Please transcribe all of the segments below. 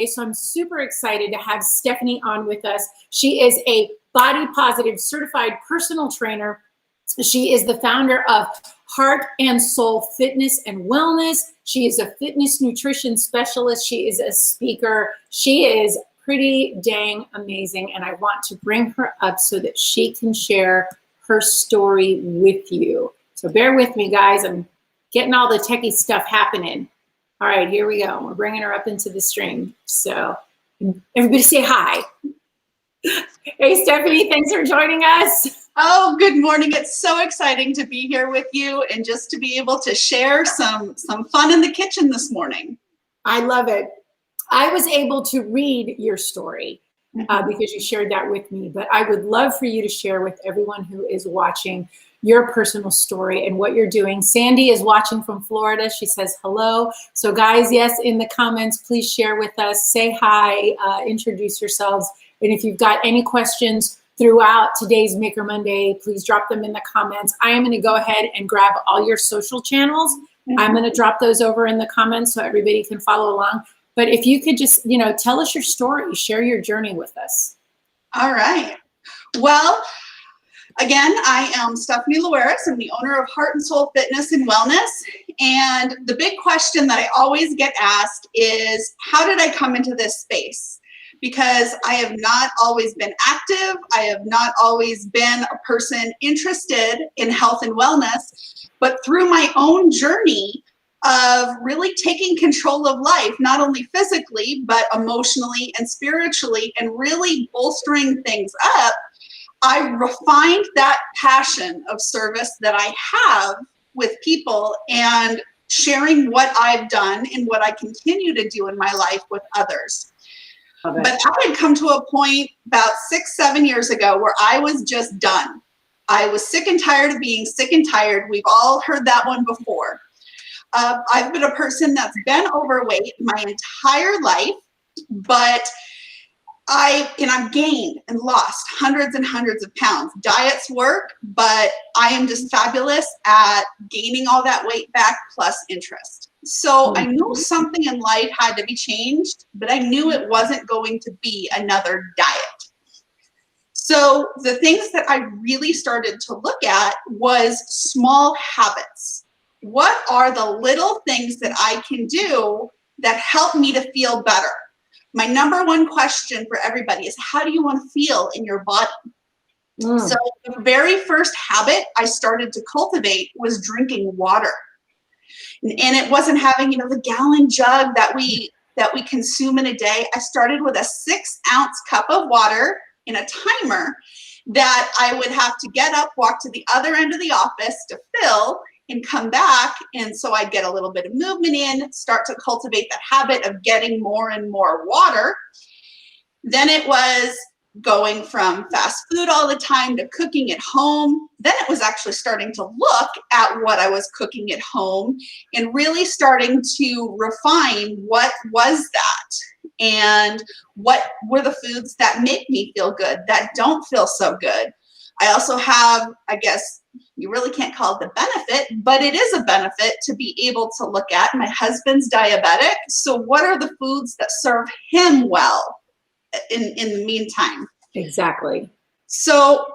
So I'm super excited to have Stephanie on with us. She is a body positive certified personal trainer. She is the founder of Heart and Soul Fitness and Wellness. She is a fitness nutrition specialist. She is a speaker. She is pretty dang amazing. And I want to bring her up so that she can share her story with you. So bear with me, guys. I'm getting all the techie stuff happening. All right, here we go. We're bringing her up into the stream. So everybody say hi. Hey, Stephanie, thanks for joining us. Oh, good morning. It's so exciting to be here with you and just to be able to share some fun in the kitchen this morning. I love it. I was able to read your story because you shared that with me, but I would love for you to share with everyone who is watching your personal story and what you're doing. Sandy is watching from Florida. She says hello. So guys, yes, in the comments, please share with us, say hi, introduce yourselves. And if you've got any questions throughout today's Maker Monday, please drop them in the comments. I am going to go ahead and grab all your social channels. I'm going to drop those over in the comments so everybody can follow along. But if you could just, tell us your story, share your journey with us. All right. Well, again, I am Stephanie Lueras. I'm the owner of Heart and Soul Fitness and Wellness. And the big question that I always get asked is, how did I come into this space? Because I have not always been active. I have not always been a person interested in health and wellness. But through my own journey of really taking control of life, not only physically, but emotionally and spiritually, and really bolstering things up, I refined that passion of service that I have with people and sharing what I've done and what I continue to do in my life with others. But I had come to a point about 6-7 years ago where I was just done. I was sick and tired of being sick and tired. We've all heard that one before. I've been a person that's been overweight my entire life, but I've gained and lost hundreds and hundreds of pounds. Diets work, but I am just fabulous at gaining all that weight back plus interest. So I knew something in life had to be changed, but I knew it wasn't going to be another diet. So the things that I really started to look at was small habits. What are the little things that I can do that help me to feel better? My number one question for everybody is, how do you want to feel in your body? So the very first habit I started to cultivate was drinking water. And it wasn't having, the gallon jug that we consume in a day. I started with a 6-ounce cup of water in a timer that I would have to get up, walk to the other end of the office to fill and come back. And so I'd get a little bit of movement in, start to cultivate that habit of getting more and more water. Then it was going from fast food all the time to cooking at home. Then it was actually starting to look at what I was cooking at home and really starting to refine what was that and what were the foods that make me feel good, that don't feel so good. I also have, I guess you really can't call it the benefit, but it is a benefit to be able to look at. My husband's diabetic, so what are the foods that serve him well in the meantime? Exactly. So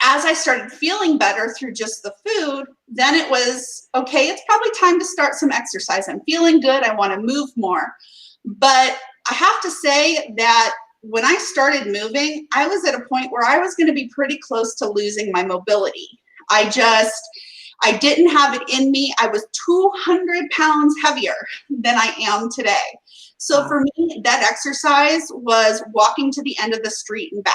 as I started feeling better through just the food, then it was, okay, it's probably time to start some exercise. I'm feeling good. I want to move more. But I have to say that when I started moving, I was at a point where I was going to be pretty close to losing my mobility. I didn't have it in me. I was 200 pounds heavier than I am today. So for me, that exercise was walking to the end of the street and back.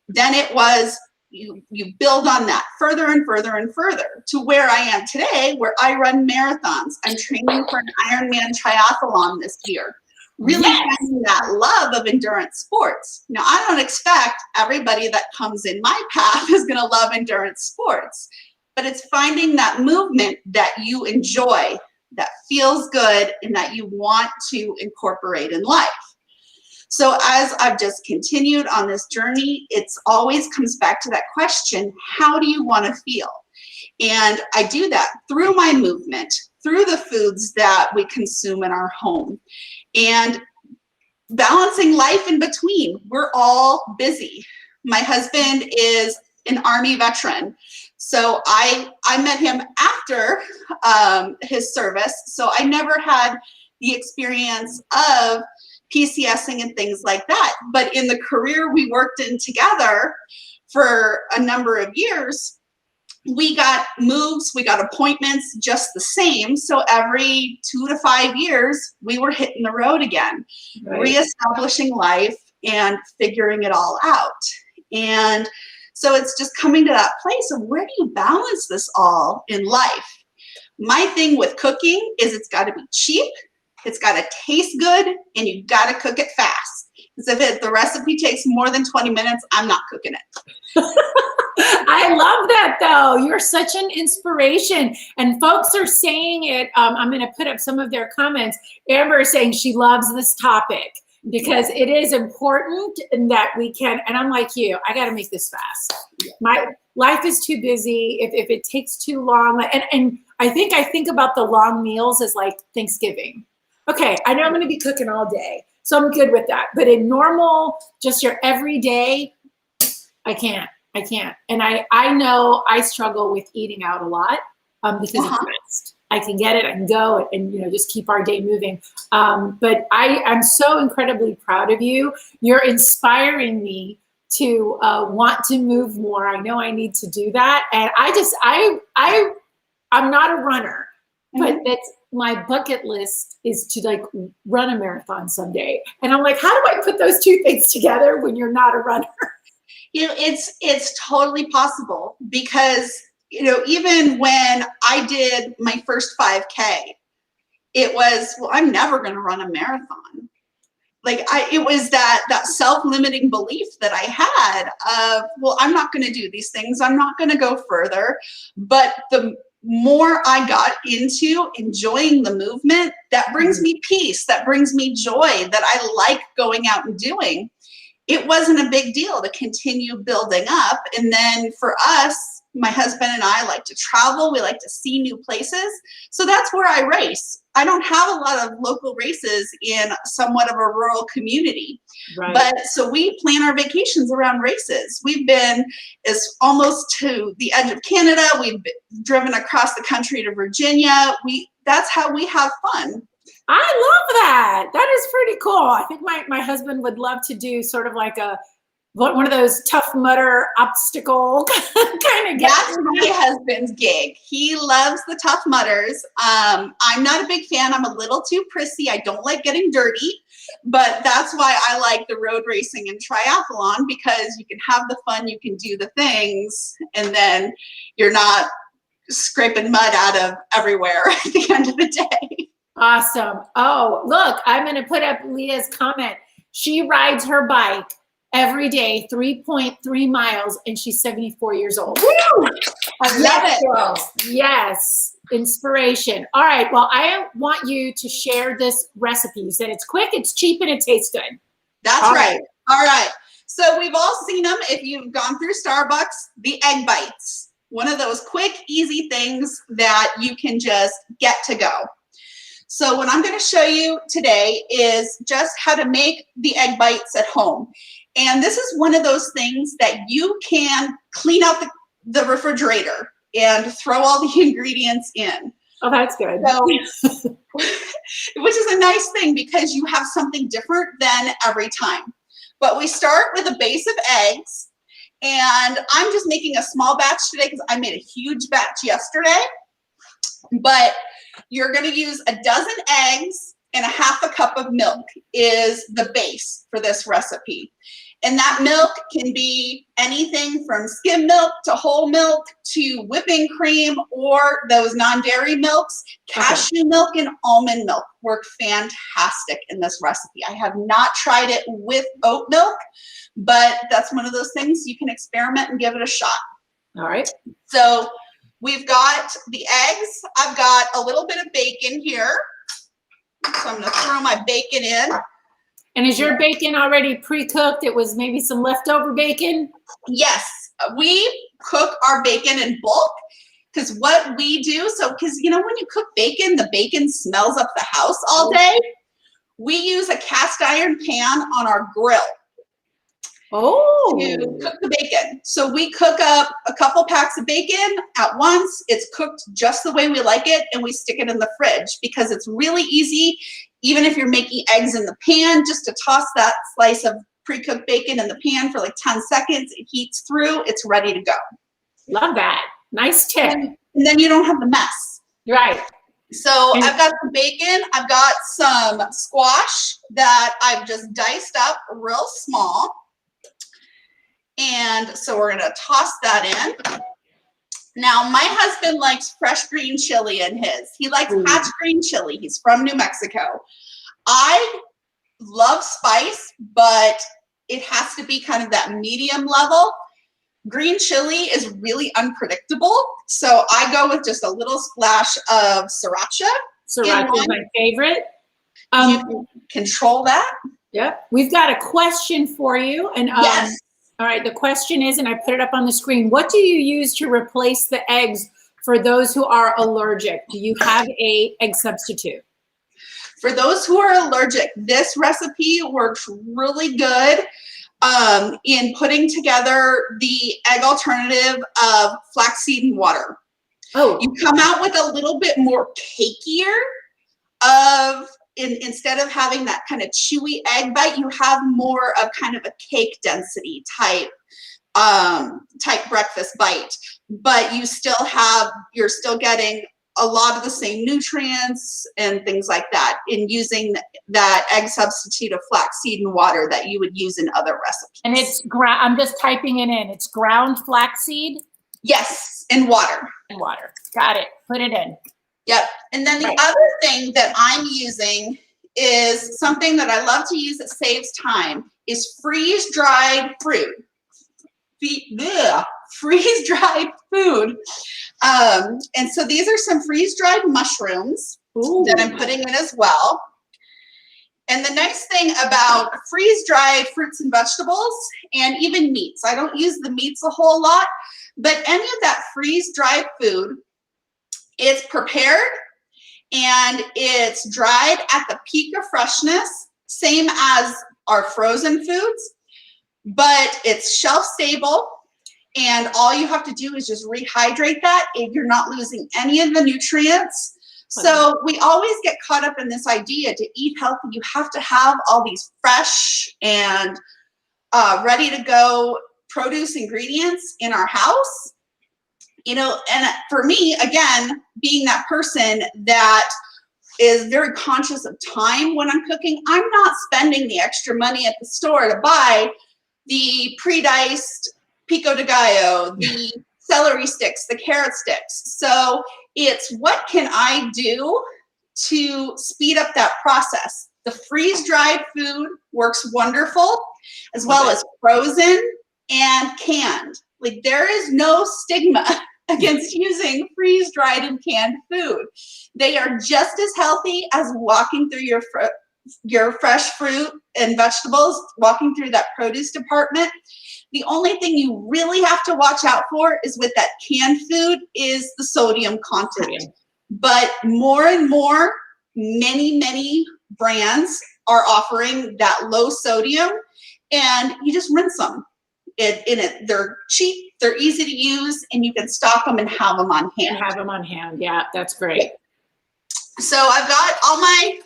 Then it was, you build on that further and further and further to where I am today, where I run marathons. I'm training for an Ironman triathlon this year. Really finding that love of endurance sports. Now, I don't expect everybody that comes in my path is going to love endurance sports, but it's finding that movement that you enjoy, that feels good, and that you want to incorporate in life. So as I've just continued on this journey, it's always comes back to that question, how do you want to feel? And I do that through my movement, through the foods that we consume in our home. And balancing life in between. We're all busy. My husband is an Army veteran. So I met him after his service. So I never had the experience of PCSing and things like that. But in the career we worked in together for a number of years, we got moves, we got appointments just the same. So every 2 to 5 years, we were hitting the road again, reestablishing life and figuring it all out. And so it's just coming to that place of where do you balance this all in life? My thing with cooking is it's got to be cheap, it's got to taste good, and you got to cook it fast. Because if the recipe takes more than 20 minutes, I'm not cooking it. I love that, though. You're such an inspiration. And folks are saying it. I'm going to put up some of their comments. Amber is saying she loves this topic because it is important that we can. And I'm like you, I got to make this fast. My life is too busy. If it takes too long. And I think about the long meals as like Thanksgiving. Okay, I know I'm going to be cooking all day, so I'm good with that. But in normal, just your everyday, I can't. And I know I struggle with eating out a lot because it's fast. I can get it, I can go and just keep our day moving. But I'm so incredibly proud of you. You're inspiring me to want to move more. I know I need to do that. And I'm not a runner, but that's my bucket list is to like run a marathon someday. And I'm like, how do I put those two things together when you're not a runner? It's totally possible because, even when I did my first 5K, it was, well, I'm never going to run a marathon. It was that self-limiting belief that I had of, well, I'm not going to do these things. I'm not going to go further. But the more I got into enjoying the movement, that brings me peace, that brings me joy, that I like going out and doing. It wasn't a big deal to continue building up. And then for us, my husband and I like to travel. We like to see new places. So that's where I race. I don't have a lot of local races in somewhat of a rural community. Right. But so we plan our vacations around races. We've been almost to the edge of Canada. We've driven across the country to Virginia. That's how we have fun. I love that. That is pretty cool. I think my husband would love to do sort of like one of those Tough Mudder obstacle kind of. That's my husband's gig. He loves the Tough Mudders. I'm not a big fan. I'm a little too prissy. I don't like getting dirty, but that's why I like the road racing and triathlon, because you can have the fun, you can do the things, and then you're not scraping mud out of everywhere at the end of the day. Awesome. Oh, look, I'm going to put up Leah's comment. She rides her bike every day, 3.3 miles, and she's 74 years old. Woo! I love it. Yes. Inspiration. All right. Well, I want you to share this recipe. You said it's quick, it's cheap, and it tastes good. That's right. All right. So we've all seen them. If you've gone through Starbucks, the egg bites. One of those quick, easy things that you can just get to go. So what I'm going to show you today is just how to make the egg bites at home. And this is one of those things that you can clean out the refrigerator and throw all the ingredients in. Oh, that's good. So, which is a nice thing because you have something different than every time. But we start with a base of eggs. And I'm just making a small batch today because I made a huge batch yesterday. But you're going to use a dozen eggs and a half a cup of milk is the base for this recipe. And that milk can be anything from skim milk to whole milk to whipping cream or those non-dairy milks. Cashew milk and almond milk work fantastic in this recipe. I have not tried it with oat milk, but that's one of those things you can experiment and give it a shot. All right. So we've got the eggs. I've got a little bit of bacon here. So I'm going to throw my bacon in. And is your bacon already pre-cooked? It was maybe some leftover bacon? Yes. We cook our bacon in bulk because what we do, because when you cook bacon, the bacon smells up the house all day. we use a cast iron pan on our grill to cook the bacon. So we cook up a couple packs of bacon at once. It's cooked just the way we like it, and we stick it in the fridge because it's really easy, even if you're making eggs in the pan, just to toss that slice of pre-cooked bacon in the pan for like 10 seconds. It heats through, it's ready to go. Love that. Nice tip. And then you don't have the mess. Right. So I've got some bacon. I've got some squash that I've just diced up real small. And so we're going to toss that in. Now, my husband likes fresh green chili in his. He likes hatch green chili. He's from New Mexico. I love spice, but it has to be kind of that medium level. Green chili is really unpredictable, so I go with just a little splash of sriracha. Sriracha is my favorite. You can control that. Yep. We've got a question for you. And yes. All right, the question is, and I put it up on the screen, what do you use to replace the eggs for those who are allergic? Do you have a egg substitute? For those who are allergic, this recipe works really good in putting together the egg alternative of flaxseed and water. Oh. You come out with a little bit more cakier instead of having that kind of chewy egg bite, you have more of kind of a cake density type breakfast bite, but you're still getting a lot of the same nutrients and things like that in using that egg substitute of flaxseed and water that you would use in other recipes. And it's I'm just typing it in. It's ground flaxseed? Yes, and water. And water. Got it. Put it in. Yep. And then the other thing that I'm using is something that I love to use that saves time is freeze-dried fruit. Freeze-dried food. And so these are some freeze-dried mushrooms that I'm putting in as well. And the nice thing about freeze-dried fruits and vegetables and even meats, I don't use the meats a whole lot, but any of that freeze-dried food is prepared and it's dried at the peak of freshness, same as our frozen foods, but it's shelf stable. And all you have to do is just rehydrate that, and you're not losing any of the nutrients. So we always get caught up in this idea to eat healthy. You have to have all these fresh and ready to go produce ingredients in our house. You know, and for me, again, being that person that is very conscious of time when I'm cooking, I'm not spending the extra money at the store to buy the pre-diced pico de gallo, the celery sticks, the carrot sticks. So it's what can I do to speed up that process? The freeze-dried food works wonderful, as well as frozen and canned. Like, there is no stigma against using freeze-dried and canned food. They are just as healthy as walking through your fresh fruit and vegetables, walking through that produce department. The only thing you really have to watch out for is with that canned food is the sodium content. But more and more, many brands are offering that low sodium, and you just rinse them. They're cheap, they're easy to use, and you can stock them and have them on hand. Yeah, that's great. So I've got all my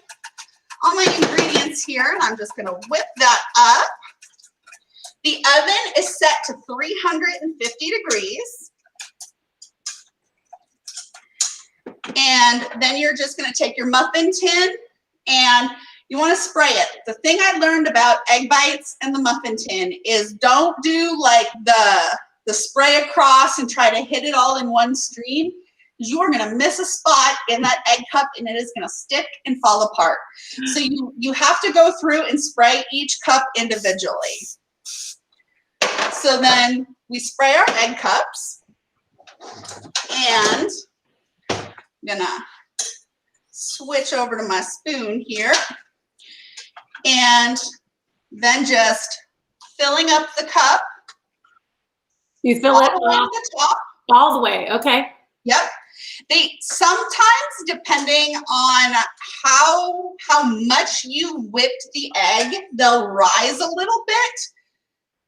ingredients here, and I'm just gonna whip that up. The oven is set to 350 degrees. And then you're just going to take your muffin tin and you want to spray it. The thing I learned about egg bites and the muffin tin is don't do like the spray across and try to hit it all in one stream. You are going to miss a spot in that egg cup and it is going to stick and fall apart. So you have to go through and spray each cup individually. So then we spray our egg cups, and I'm gonna switch over to my spoon here, and then just filling up the cup. You fill it all the way to the top. All the way, okay. Yep. They sometimes, depending on how much you whipped the egg, they'll rise a little bit.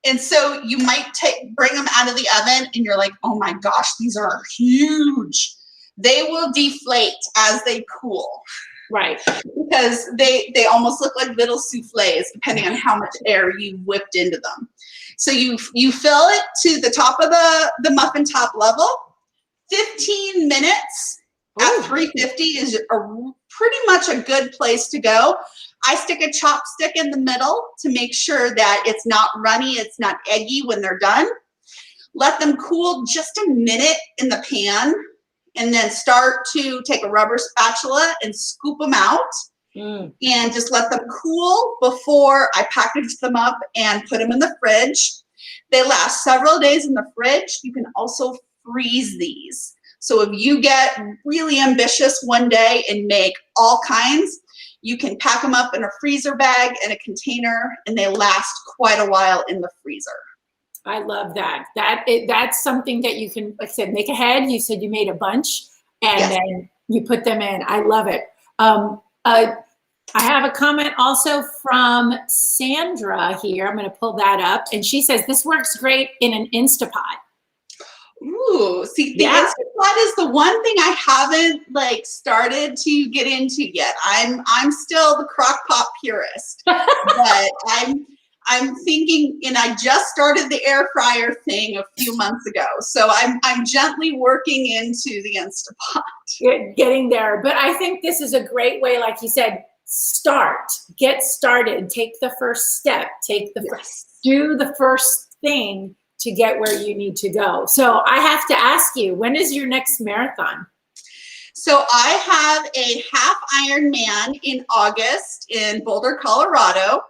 And so you might bring them out of the oven and you're like, oh my gosh, these are huge. They will deflate as they cool. Right. Because they almost look like little soufflés, depending on how much air you whipped into them. So you fill it to the top of the muffin top level. 15 minutes at 350 is pretty much a good place to go. I stick a chopstick in the middle to make sure that it's not runny, it's not eggy when they're done. Let them cool just a minute in the pan, and then start to take a rubber spatula and scoop them out. And just let them cool before I package them up and put them in the fridge. They last several days in the fridge. You can also freeze these. So if you get really ambitious one day and make all kinds, you can pack them up in a freezer bag and a container, and they last quite a while in the freezer. I love that. That's something that you can, like I said, make ahead. You said you made a bunch and then you put them in. I love it. I have a comment also from Sandra here. I'm going to pull that up. And she says, this works great in an Instapot. Ooh, see, the Instapot is the one thing I haven't started to get into yet. I'm still the crock pot purist, but I'm thinking, and I just started the air fryer thing a few months ago. So I'm gently working into the Instapot. Getting there. But I think this is a great way, like you said, get started, take the first step, do the first thing to get where you need to go. So I have to ask you, when is your next marathon? So I have a half Ironman in August in Boulder, Colorado.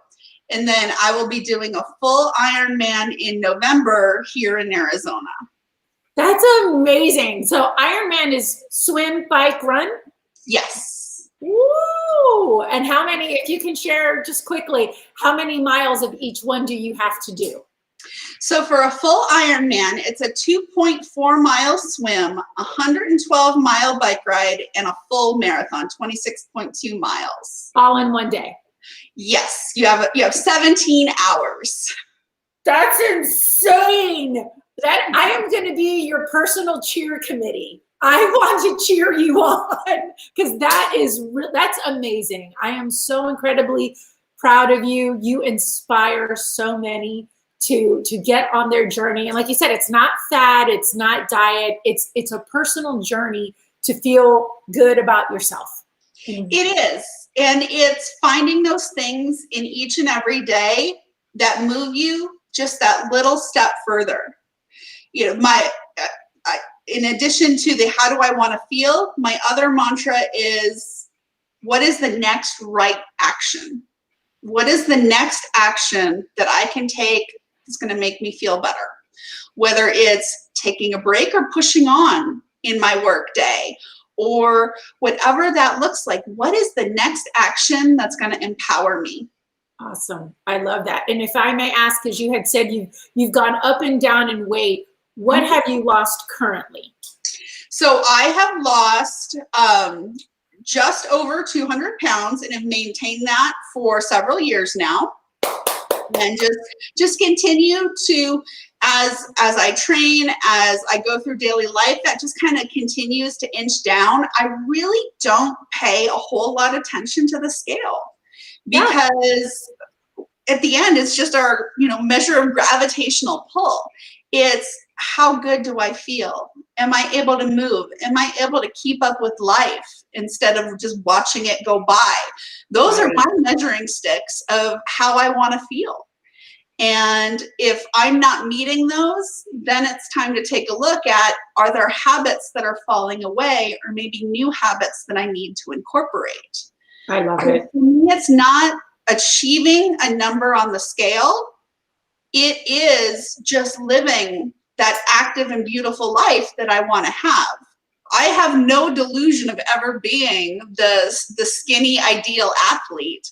And then I will be doing a full Ironman in November here in Arizona. That's amazing. So Ironman is swim, bike, run? Yes. Woo! And how many, if you can share just quickly, how many miles of each one do you have to do? So for a full Ironman, it's a 2.4 mile swim, 112 mile bike ride, and a full marathon, 26.2 miles. All in one day? Yes, you have 17 hours. That's insane. I am going to be your personal cheer committee. I want to cheer you on because that's amazing. I am so incredibly proud of you. You inspire so many to get on their journey. And like you said, it's not fad, it's not diet, it's a personal journey to feel good about yourself. It is. And it's finding those things in each and every day that move you just that little step further. You know, in addition to the how do I want to feel, my other mantra is, what is the next right action? What is the next action that I can take that's going to make me feel better? Whether it's taking a break or pushing on in my work day, or whatever that looks like, what is the next action that's going to empower me? Awesome. I love that. And if I may ask, as you had said, you've gone up and down in weight. What have you lost currently? So I have lost just over 200 pounds and have maintained that for several years now. And just continue to, as I train, as I go through daily life, that just kind of continues to inch down. I really don't pay a whole lot of attention to the scale because at the end, it's just our, measure of gravitational pull. It's how good do I feel? Am I able to move? Am I able to keep up with life instead of just watching it go by? Those are my measuring sticks of how I want to feel. And if I'm not meeting those, then it's time to take a look at, are there habits that are falling away or maybe new habits that I need to incorporate? I love it. For me, it's not achieving a number on the scale. It is just living that active and beautiful life that I want to have. I have no delusion of ever being the skinny ideal athlete,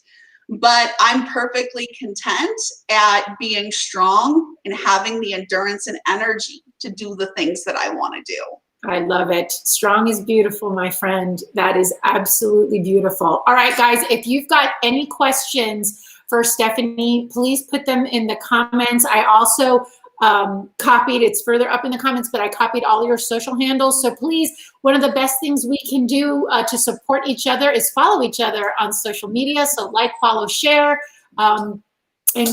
but I'm perfectly content at being strong and having the endurance and energy to do the things that I want to do. I love it. Strong is beautiful, my friend. That is absolutely beautiful. All right, guys, if you've got any questions for Stephanie, please put them in the comments. I also copied, it's further up in the comments, but I copied all your social handles. So please, one of the best things we can do to support each other is follow each other on social media. So like, follow, share. And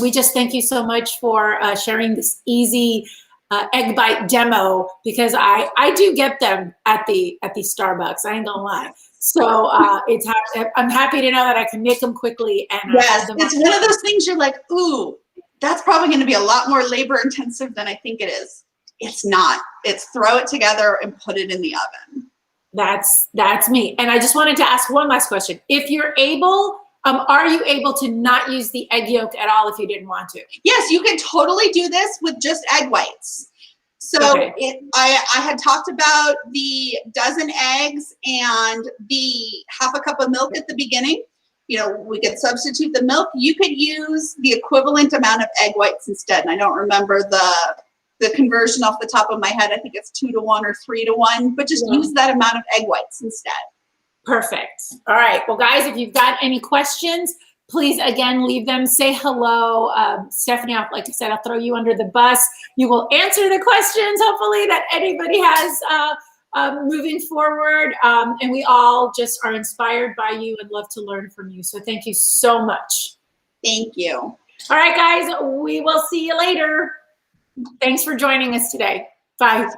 we just thank you so much for sharing this easy egg bite demo, because I do get them at the Starbucks. I ain't gonna lie. So I'm happy to know that I can make them quickly. And yes, it's one of those things you're like, ooh, that's probably going to be a lot more labor intensive than I think it is. It's not. It's throw it together and put it in the oven. That's me. And I just wanted to ask one last question. If you're able, are you able to not use the egg yolk at all if you didn't want to? Yes, you can totally do this with just egg whites. So okay. I had talked about the dozen eggs and the half a cup of milk at the beginning. You know, we could substitute the milk. You could use the equivalent amount of egg whites instead. And I don't remember the conversion off the top of my head. I think it's 2 to 1 or 3 to 1, but just use that amount of egg whites instead. Perfect. All right. Well, guys, if you've got any questions, please, again, leave them. Say hello. Stephanie, like I said, I'll throw you under the bus. You will answer the questions, hopefully, that anybody has moving forward. And we all just are inspired by you and love to learn from you. So thank you so much. Thank you. All right, guys, we will see you later. Thanks for joining us today. Bye.